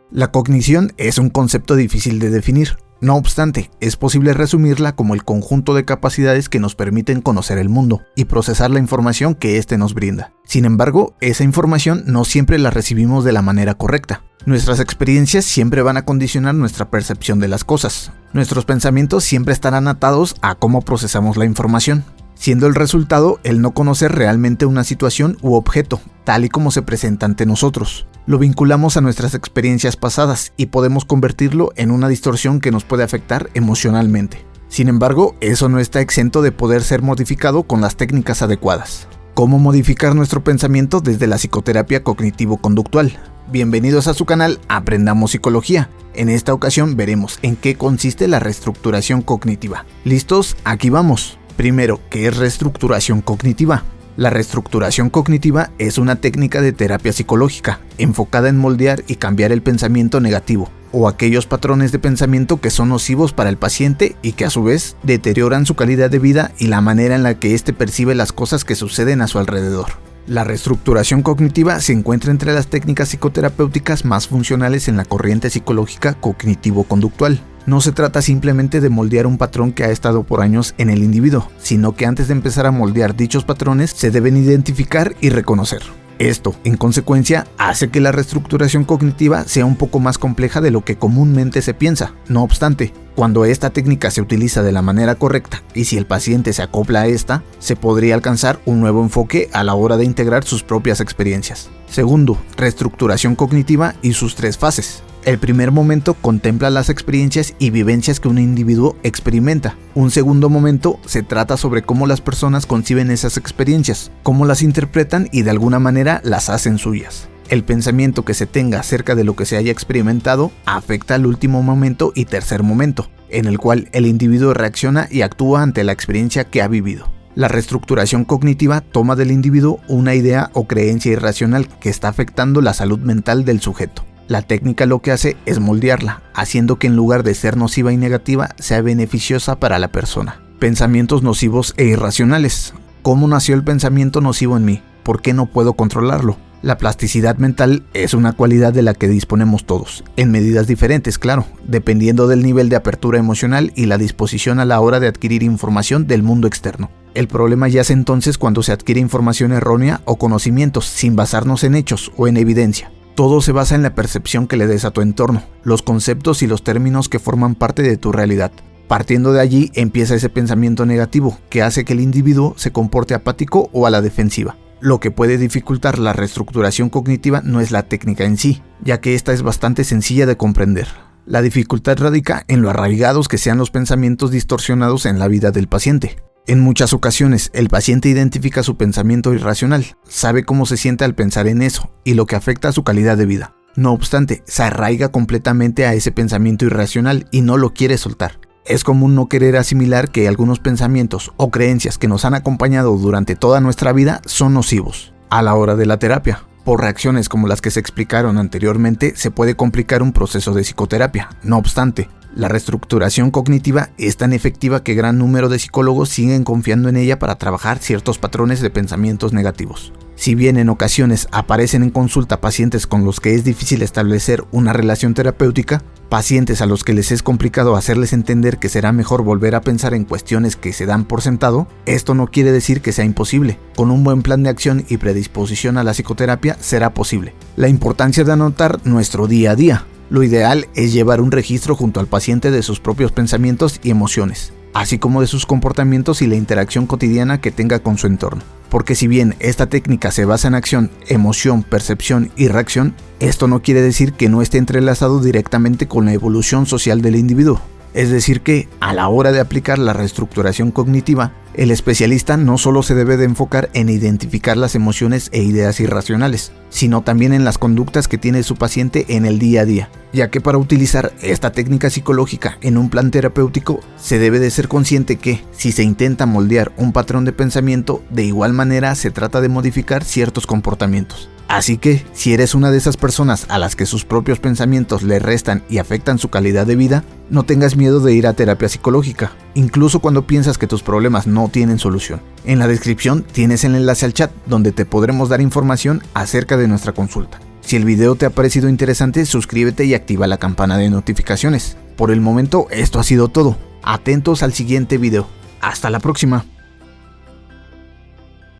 La cognición es un concepto difícil de definir. No obstante, es posible resumirla como el conjunto de capacidades que nos permiten conocer el mundo y procesar la información que éste nos brinda. Sin embargo, esa información no siempre la recibimos de la manera correcta. Nuestras experiencias siempre van a condicionar nuestra percepción de las cosas. Nuestros pensamientos siempre estarán atados a cómo procesamos la información, siendo el resultado el no conocer realmente una situación u objeto, tal y como se presenta ante nosotros. Lo vinculamos a nuestras experiencias pasadas y podemos convertirlo en una distorsión que nos puede afectar emocionalmente. Sin embargo, eso no está exento de poder ser modificado con las técnicas adecuadas. ¿Cómo modificar nuestro pensamiento desde la psicoterapia cognitivo-conductual? Bienvenidos a su canal Aprendamos Psicología. En esta ocasión veremos en qué consiste la reestructuración cognitiva. ¿Listos? Aquí vamos. Primero, ¿qué es reestructuración cognitiva? La reestructuración cognitiva es una técnica de terapia psicológica enfocada en moldear y cambiar el pensamiento negativo o aquellos patrones de pensamiento que son nocivos para el paciente y que a su vez deterioran su calidad de vida y la manera en la que éste percibe las cosas que suceden a su alrededor. La reestructuración cognitiva se encuentra entre las técnicas psicoterapéuticas más funcionales en la corriente psicológica cognitivo-conductual. No se trata simplemente de moldear un patrón que ha estado por años en el individuo, sino que antes de empezar a moldear dichos patrones se deben identificar y reconocer. Esto, en consecuencia, hace que la reestructuración cognitiva sea un poco más compleja de lo que comúnmente se piensa. No obstante, cuando esta técnica se utiliza de la manera correcta y si el paciente se acopla a esta, se podría alcanzar un nuevo enfoque a la hora de integrar sus propias experiencias. Segundo, reestructuración cognitiva y sus tres fases. El primer momento contempla las experiencias y vivencias que un individuo experimenta. Un segundo momento se trata sobre cómo las personas conciben esas experiencias, cómo las interpretan y de alguna manera las hacen suyas. El pensamiento que se tenga acerca de lo que se haya experimentado afecta al último momento y tercer momento, en el cual el individuo reacciona y actúa ante la experiencia que ha vivido. La reestructuración cognitiva toma del individuo una idea o creencia irracional que está afectando la salud mental del sujeto. La técnica lo que hace es moldearla, haciendo que en lugar de ser nociva y negativa, sea beneficiosa para la persona. Pensamientos nocivos e irracionales. ¿Cómo nació el pensamiento nocivo en mí? ¿Por qué no puedo controlarlo? La plasticidad mental es una cualidad de la que disponemos todos, en medidas diferentes, claro, dependiendo del nivel de apertura emocional y la disposición a la hora de adquirir información del mundo externo. El problema yace entonces cuando se adquiere información errónea o conocimientos sin basarnos en hechos o en evidencia. Todo se basa en la percepción que le des a tu entorno, los conceptos y los términos que forman parte de tu realidad. Partiendo de allí empieza ese pensamiento negativo que hace que el individuo se comporte apático o a la defensiva. Lo que puede dificultar la reestructuración cognitiva no es la técnica en sí, ya que esta es bastante sencilla de comprender. La dificultad radica en lo arraigados que sean los pensamientos distorsionados en la vida del paciente. En muchas ocasiones, el paciente identifica su pensamiento irracional, sabe cómo se siente al pensar en eso y lo que afecta a su calidad de vida. No obstante, se arraiga completamente a ese pensamiento irracional y no lo quiere soltar. Es común no querer asimilar que algunos pensamientos o creencias que nos han acompañado durante toda nuestra vida son nocivos. A la hora de la terapia, por reacciones como las que se explicaron anteriormente, se puede complicar un proceso de psicoterapia. No obstante, la reestructuración cognitiva es tan efectiva que gran número de psicólogos siguen confiando en ella para trabajar ciertos patrones de pensamientos negativos. Si bien en ocasiones aparecen en consulta pacientes con los que es difícil establecer una relación terapéutica, pacientes a los que les es complicado hacerles entender que será mejor volver a pensar en cuestiones que se dan por sentado, esto no quiere decir que sea imposible. Con un buen plan de acción y predisposición a la psicoterapia será posible. La importancia de anotar nuestro día a día. Lo ideal es llevar un registro junto al paciente de sus propios pensamientos y emociones, así como de sus comportamientos y la interacción cotidiana que tenga con su entorno. Porque si bien esta técnica se basa en acción, emoción, percepción y reacción, esto no quiere decir que no esté entrelazado directamente con la evolución social del individuo. Es decir que, a la hora de aplicar la reestructuración cognitiva, el especialista no solo se debe de enfocar en identificar las emociones e ideas irracionales, sino también en las conductas que tiene su paciente en el día a día, ya que para utilizar esta técnica psicológica en un plan terapéutico, se debe de ser consciente que, si se intenta moldear un patrón de pensamiento, de igual manera se trata de modificar ciertos comportamientos. Así que, si eres una de esas personas a las que sus propios pensamientos le restan y afectan su calidad de vida, no tengas miedo de ir a terapia psicológica, incluso cuando piensas que tus problemas no tienen solución. En la descripción tienes el enlace al chat donde te podremos dar información acerca de nuestra consulta. Si el video te ha parecido interesante, suscríbete y activa la campana de notificaciones. Por el momento, esto ha sido todo. Atentos al siguiente video. Hasta la próxima.